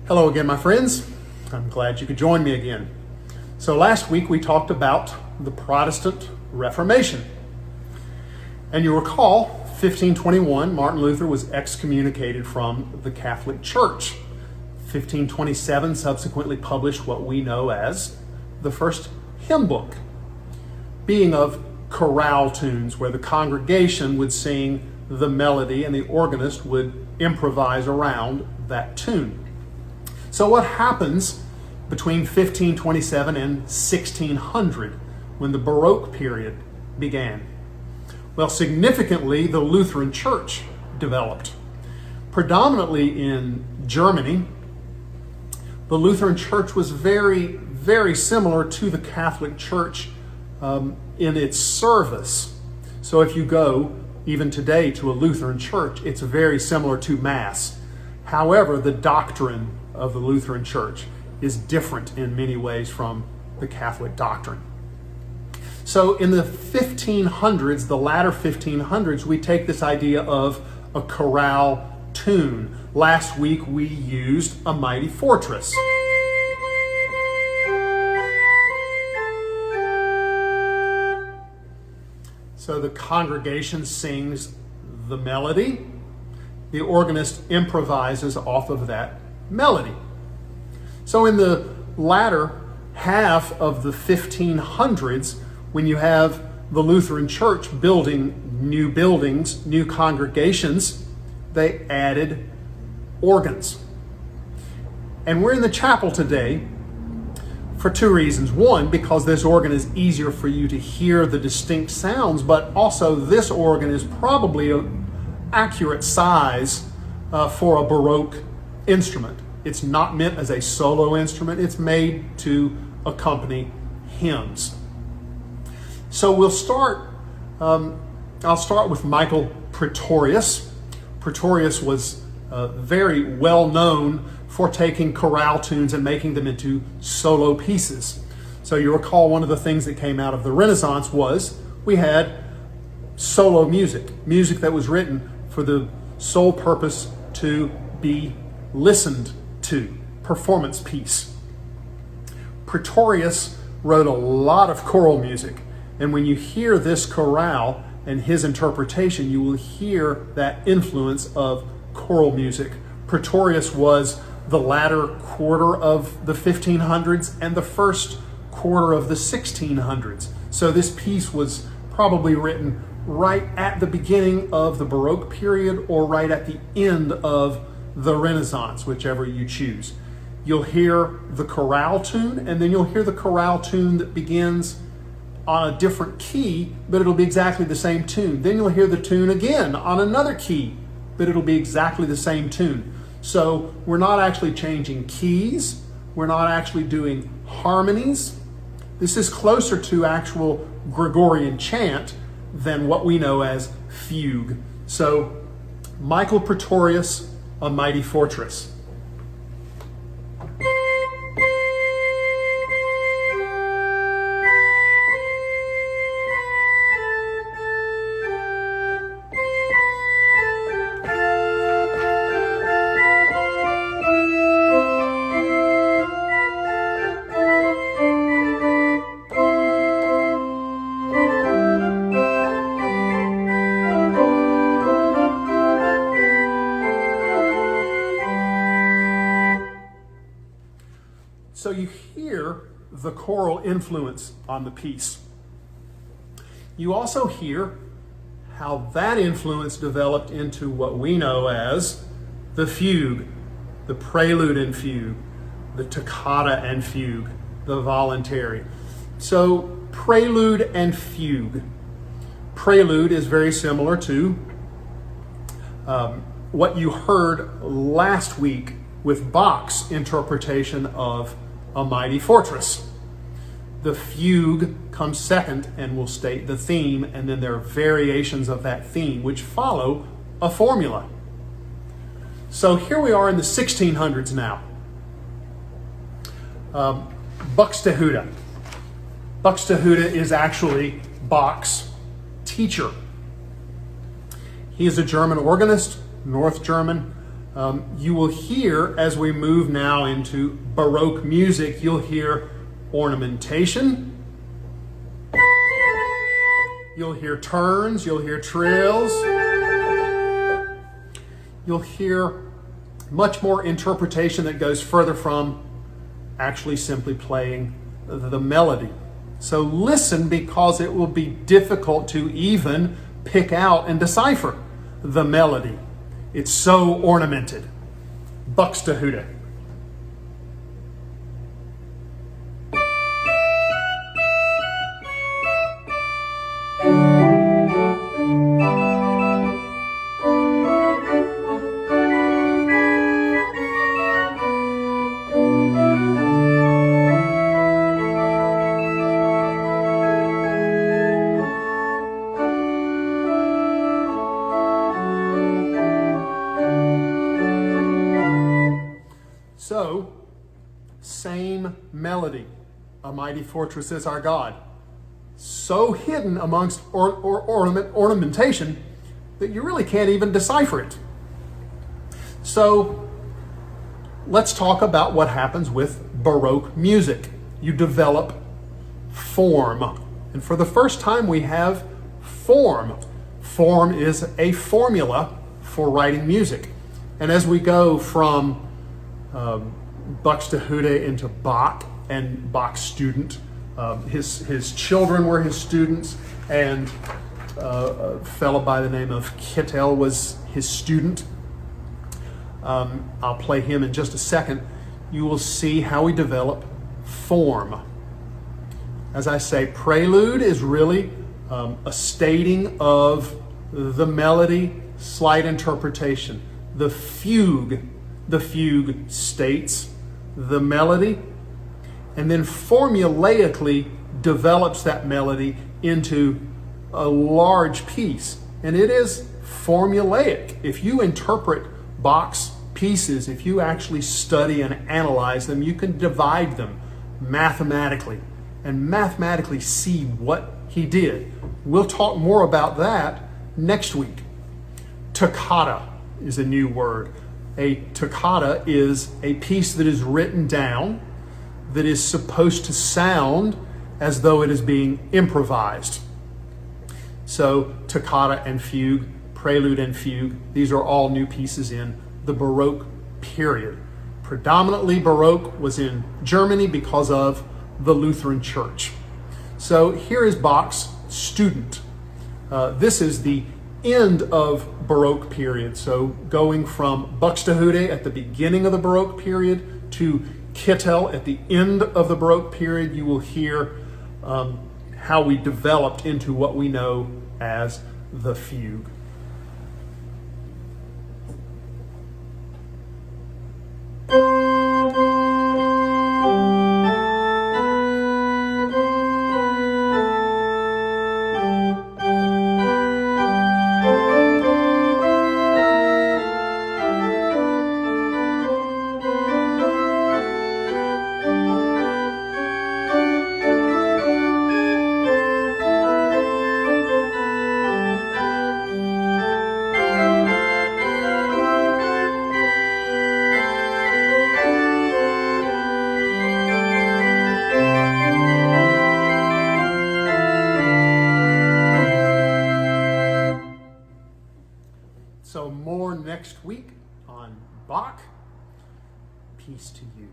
Hello again, my friends. I'm glad you could join me again. So last week we talked about the Protestant Reformation. And you recall, 1521, Martin Luther was excommunicated from the Catholic Church. 1527 subsequently published what we know as the first hymn book, being of chorale tunes where the congregation would sing the melody and the organist would improvise around that tune. So what happens between 1527 and 1600 when the Baroque period began? Well, significantly, the Lutheran Church developed. Predominantly in Germany, the Lutheran Church was very similar to the Catholic Church in its service. So if you go even today to a Lutheran church, it's very similar to Mass. However, the doctrine of the Lutheran Church is different in many ways from the Catholic doctrine. So in the 1500s, the latter 1500s, we take this idea of a chorale tune. Last week we used A Mighty Fortress. So the congregation sings the melody. The organist improvises off of that melody. So in the latter half of the 1500s, when you have the Lutheran Church building new buildings, new congregations, they added organs. And we're in the chapel today for two reasons. One, because this organ is easier for you to hear the distinct sounds, but also this organ is probably an accurate size for a Baroque instrument. It's not meant as a solo instrument. It's made to accompany hymns. So I'll start with Michael Praetorius. Praetorius was very well known for taking chorale tunes and making them into solo pieces. So you recall one of the things that came out of the Renaissance was we had solo music that was written for the sole purpose to be listened to, performance piece. Praetorius wrote a lot of choral music, and when you hear this chorale and his interpretation, you will hear that influence of choral music. Praetorius was the latter quarter of the 1500s and the first quarter of the 1600s. So this piece was probably written right at the beginning of the Baroque period or right at the end of the Renaissance, whichever you choose. You'll hear the chorale tune, and then you'll hear the chorale tune that begins on a different key, but it'll be exactly the same tune. Then you'll hear the tune again on another key, but it'll be exactly the same tune. So we're not actually changing keys. We're not actually doing harmonies. This is closer to actual Gregorian chant than what we know as fugue. So Michael Praetorius, A Mighty Fortress. So you hear the choral influence on the piece. You also hear how that influence developed into what we know as the fugue, the prelude and fugue, the toccata and fugue, the voluntary. So prelude and fugue. Prelude is very similar to what you heard last week with Bach's interpretation of A Mighty Fortress. The fugue comes second and will state the theme, and then there are variations of that theme which follow a formula. So here we are in the 1600s now. Buxtehude. Buxtehude is actually Bach's teacher. He is a German organist, North German, You will hear, as we move now into Baroque music, you'll hear ornamentation, you'll hear turns, you'll hear trills, you'll hear much more interpretation that goes further from actually simply playing the melody. So listen, because it will be difficult to even pick out and decipher the melody. It's so ornamented. Buxtehude. So, same melody. A mighty fortress is our God. So hidden amongst ornamentation that you really can't even decipher it. So, let's talk about what happens with Baroque music. You develop form. And for the first time, we have form. Form is a formula for writing music. And as we go from Buxtehude into Bach and Bach's student, his children were his students, and a fellow by the name of Kittel was his student. I'll play him in just a second. You will see how we develop form. As I say, prelude is really a stating of the melody, slight interpretation. The fugue states the melody, and then formulaically develops that melody into a large piece. And it is formulaic. If you interpret Bach's pieces, if you actually study and analyze them, you can divide them mathematically and mathematically see what he did. We'll talk more about that next week. Toccata is a new word. A toccata is a piece that is written down that is supposed to sound as though it is being improvised. So toccata and fugue, prelude and fugue, these are all new pieces in the Baroque period. Predominantly Baroque was in Germany because of the Lutheran Church. So here is Bach's student. This is the end of Baroque period. So going from Buxtehude at the beginning of the Baroque period to Kittel at the end of the Baroque period, you will hear how we developed into what we know as the fugue. So more next week on Bach. Peace to you.